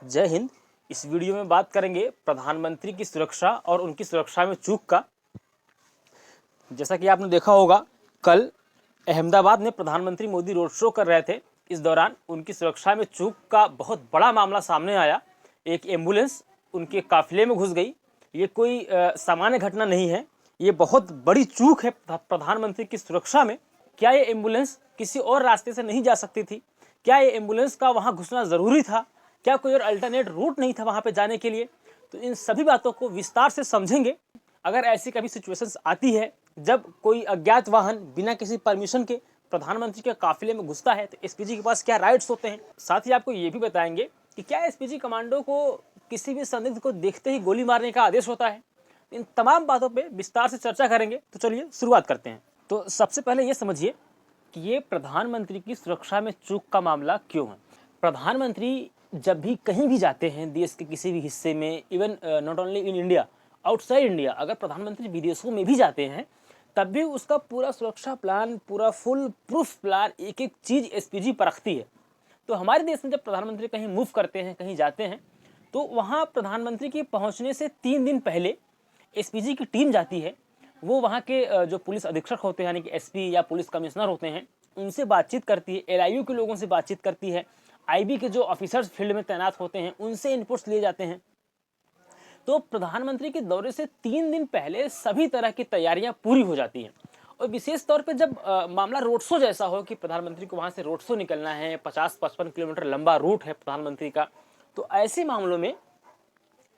जय हिंद। इस वीडियो में बात करेंगे प्रधानमंत्री की सुरक्षा और उनकी सुरक्षा में चूक का। जैसा कि आपने देखा होगा, कल अहमदाबाद में प्रधानमंत्री मोदी रोड शो कर रहे थे। इस दौरान उनकी सुरक्षा में चूक का बहुत बड़ा मामला सामने आया। एक एम्बुलेंस उनके काफिले में घुस गई। ये कोई सामान्य घटना नहीं है, ये बहुत बड़ी चूक है प्रधानमंत्री की सुरक्षा में। क्या ये एम्बुलेंस किसी और रास्ते से नहीं जा सकती थी? क्या ये एम्बुलेंस का वहाँ घुसना ज़रूरी था? क्या कोई और अल्टरनेट रूट नहीं था वहाँ पे जाने के लिए? तो इन सभी बातों को विस्तार से समझेंगे। अगर ऐसी कभी सिचुएशंस आती है जब कोई अज्ञात वाहन बिना किसी परमिशन के प्रधानमंत्री के काफिले में घुसता है, तो एसपीजी के पास क्या राइट्स होते हैं। साथ ही आपको ये भी बताएंगे कि क्या एसपीजी कमांडो को किसी भी संदिग्ध को देखते ही गोली मारने का आदेश होता है। इन तमाम बातों पे विस्तार से चर्चा करेंगे। तो चलिए शुरुआत करते हैं। तो सबसे पहले ये समझिए कि ये प्रधानमंत्री की सुरक्षा में चूक का मामला क्यों है। प्रधानमंत्री जब भी कहीं भी जाते हैं देश के किसी भी हिस्से में, even not only in India, outside India, अगर प्रधानमंत्री विदेशों में भी जाते हैं तब भी उसका पूरा सुरक्षा प्लान, पूरा फुल प्रूफ प्लान, एक एक चीज़ एसपीजी परखती है। तो हमारे देश में जब प्रधानमंत्री कहीं मूव करते हैं, कहीं जाते हैं, तो वहाँ प्रधानमंत्री के पहुँचने से 3 दिन पहले एसपीजी की टीम जाती है। वो वहाँ के जो पुलिस अधीक्षक होते हैं, यानी कि एसपी या पुलिस कमिश्नर होते हैं, उनसे बातचीत करती है। एलआईयू के लोगों से बातचीत करती है। आईबी के जो ऑफिसर्स फील्ड में तैनात होते हैं उनसे इनपुट्स लिए जाते हैं। तो प्रधानमंत्री के दौरे से 3 दिन पहले सभी तरह की तैयारियां पूरी हो जाती हैं। और विशेष तौर पे जब मामला रोड शो जैसा हो कि प्रधानमंत्री को वहां से रोड शो निकलना है, 50-55 किलोमीटर लंबा रूट है प्रधानमंत्री का, तो ऐसे मामलों में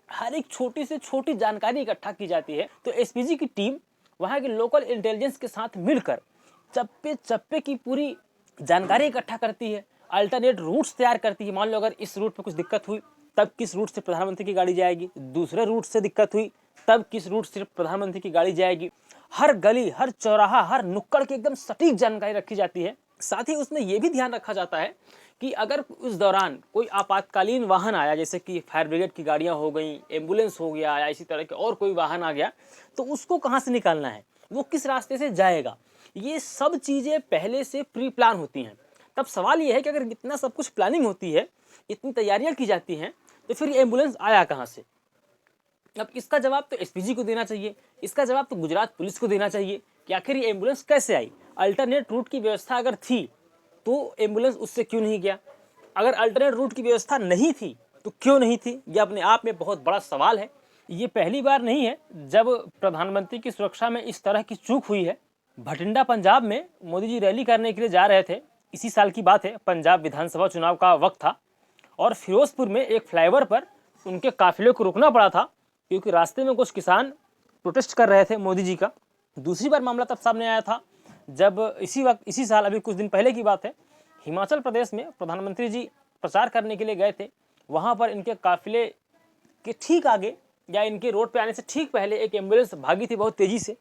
हर एक छोटी से छोटी जानकारी इकट्ठा की जाती है। तो एसपीजी की टीम वहाँ के लोकल इंटेलिजेंस के साथ मिलकर चप्पे चप्पे की पूरी जानकारी इकट्ठा करती है, अल्टरनेट रूट्स तैयार करती है। मान लो अगर इस रूट पर कुछ दिक्कत हुई तब किस रूट से प्रधानमंत्री की गाड़ी जाएगी, दूसरे रूट से दिक्कत हुई तब किस रूट से प्रधानमंत्री की गाड़ी जाएगी। हर गली, हर चौराहा, हर नुक्कड़ की एकदम सटीक जानकारी रखी जाती है। साथ ही उसमें यह भी ध्यान रखा जाता है कि अगर उस दौरान कोई आपातकालीन वाहन आया, जैसे कि फायर ब्रिगेड की गाड़ियां हो गई, एम्बुलेंस हो गया, या इसी तरह के और कोई वाहन आ गया, तो उसको कहाँ से निकालना है, वो किस रास्ते से जाएगा, ये सब चीज़ें पहले से प्री प्लान होती हैं। तब सवाल ये है कि अगर इतना सब कुछ प्लानिंग होती है, इतनी तैयारियां की जाती हैं, तो फिर ये एम्बुलेंस आया कहाँ से? अब इसका जवाब तो एसपीजी को देना चाहिए, इसका जवाब तो गुजरात पुलिस को देना चाहिए कि आखिर ये एम्बुलेंस कैसे आई। अल्टरनेट रूट की व्यवस्था अगर थी तो एम्बुलेंस उससे क्यों नहीं गया? अगर अल्टरनेट रूट की व्यवस्था नहीं थी तो क्यों नहीं थी? ये अपने आप में बहुत बड़ा सवाल है। ये पहली बार नहीं है जब प्रधानमंत्री की सुरक्षा में इस तरह की चूक हुई है। भटिंडा पंजाब में मोदी जी रैली करने के लिए जा रहे थे, इसी साल की बात है, पंजाब विधानसभा चुनाव का वक्त था, और फिरोजपुर में एक फ्लाईओवर पर उनके काफिले को रुकना पड़ा था क्योंकि रास्ते में कुछ किसान प्रोटेस्ट कर रहे थे मोदी जी का। दूसरी बार मामला तब सामने आया था जब इसी साल, अभी कुछ दिन पहले की बात है, हिमाचल प्रदेश में प्रधानमंत्री जी प्रचार करने के लिए गए थे। वहाँ पर इनके काफिले के ठीक आगे या इनके रोड पे आने से ठीक पहले एक एम्बुलेंस भागी थी बहुत तेज़ी से।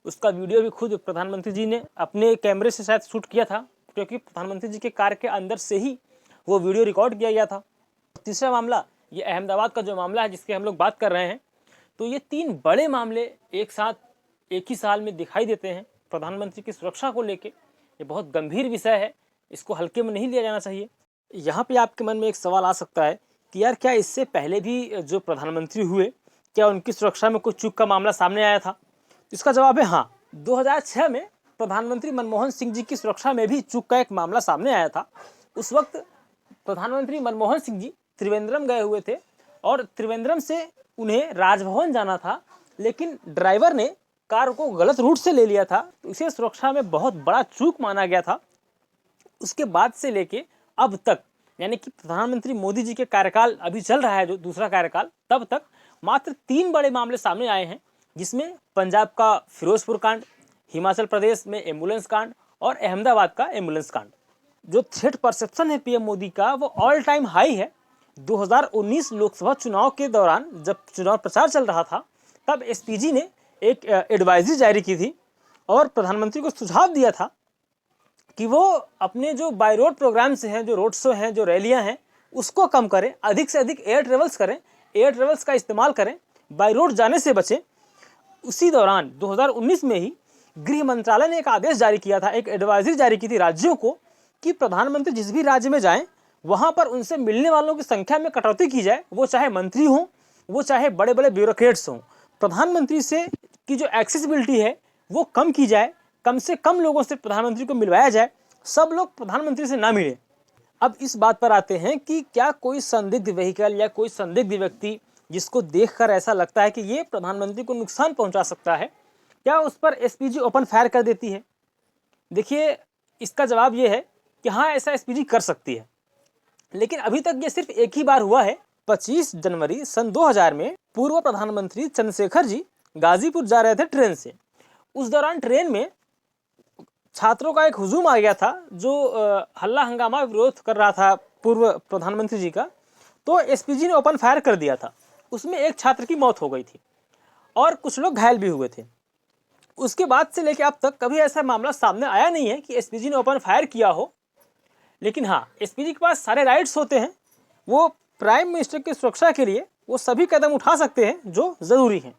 उसका वीडियो भी खुद प्रधानमंत्री जी ने अपने कैमरे से शायद शूट किया था, क्योंकि प्रधानमंत्री जी के कार के अंदर से ही वो वीडियो रिकॉर्ड किया गया था। तीसरा मामला ये अहमदाबाद का जो मामला है जिसके हम लोग बात कर रहे हैं, तो ये 3 बड़े मामले एक साथ एक ही साल में दिखाई देते हैं प्रधानमंत्री की सुरक्षा को लेके। ये बहुत गंभीर विषय है, इसको हल्के में नहीं लिया जाना चाहिए। यहाँ पे आपके मन में एक सवाल आ सकता है कि यार क्या इससे पहले भी जो प्रधानमंत्री हुए, क्या उनकी सुरक्षा में कुछ चूक का मामला सामने आया था? तो इसका जवाब है हाँ। 2006 में प्रधानमंत्री मनमोहन सिंह जी की सुरक्षा में भी चूक का एक मामला सामने आया था। उस वक्त प्रधानमंत्री मनमोहन सिंह जी त्रिवेंद्रम गए हुए थे और त्रिवेंद्रम से उन्हें राजभवन जाना था, लेकिन ड्राइवर ने कार को गलत रूट से ले लिया था, तो इसे सुरक्षा में बहुत बड़ा चूक माना गया था। उसके बाद से लेके अब तक, यानी कि प्रधानमंत्री मोदी जी के कार्यकाल अभी चल रहा है जो दूसरा कार्यकाल, तब तक मात्र 3 बड़े मामले सामने आए हैं, जिसमें पंजाब का फिरोजपुर कांड, हिमाचल प्रदेश में एम्बुलेंस कांड और अहमदाबाद का एम्बुलेंस कांड। जो थ्रेट परसेप्शन है पीएम मोदी का वो ऑल टाइम हाई है। 2019 लोकसभा चुनाव के दौरान जब चुनाव प्रचार चल रहा था, तब एसपीजी ने एक एडवाइजरी जारी की थी और प्रधानमंत्री को सुझाव दिया था कि वो अपने जो बाय रोड प्रोग्राम्स हैं, जो रोड शो हैं, जो रैलियां हैं, उसको कम करें, अधिक से अधिक एयर ट्रेवल्स करें, एयर ट्रेवल्स का इस्तेमाल करें, बाय रोड जाने से बचें। उसी दौरान 2019 में ही गृह मंत्रालय ने एक आदेश जारी किया था, एक एडवाइजरी जारी की थी राज्यों को कि प्रधानमंत्री जिस भी राज्य में जाएं वहाँ पर उनसे मिलने वालों की संख्या में कटौती की जाए, वो चाहे मंत्री हों, वो चाहे बड़े बड़े ब्यूरोक्रेट्स हों। प्रधानमंत्री से की जो एक्सेसिबिलिटी है वो कम की जाए, कम से कम लोगों से प्रधानमंत्री को मिलवाया जाए, सब लोग प्रधानमंत्री से ना मिले। अब इस बात पर आते हैं कि क्या कोई संदिग्ध व्हीकल या कोई संदिग्ध व्यक्ति जिसको देखकर ऐसा लगता है कि ये प्रधानमंत्री को नुकसान पहुंचा सकता है, क्या उस पर एसपीजी ओपन फायर कर देती है? देखिए, इसका जवाब ये है कि हाँ, ऐसा एसपीजी कर सकती है, लेकिन अभी तक ये सिर्फ एक ही बार हुआ है। 25 जनवरी सन 2000 में पूर्व प्रधानमंत्री चंद्रशेखर जी गाजीपुर जा रहे थे ट्रेन से। उस दौरान ट्रेन में छात्रों का एक हुजूम आ गया था जो हल्ला हंगामा विरोध कर रहा था पूर्व प्रधानमंत्री जी का, तो एसपीजी ने ओपन फायर कर दिया था। उसमें एक छात्र की मौत हो गई थी और कुछ लोग घायल भी हुए थे। उसके बाद से लेकर अब तक कभी ऐसा मामला सामने आया नहीं है कि एसपीजी ने ओपन फायर किया हो। लेकिन हाँ, एसपीजी के पास सारे राइट्स होते हैं, वो प्राइम मिनिस्टर की सुरक्षा के लिए वो सभी कदम उठा सकते हैं जो जरूरी हैं।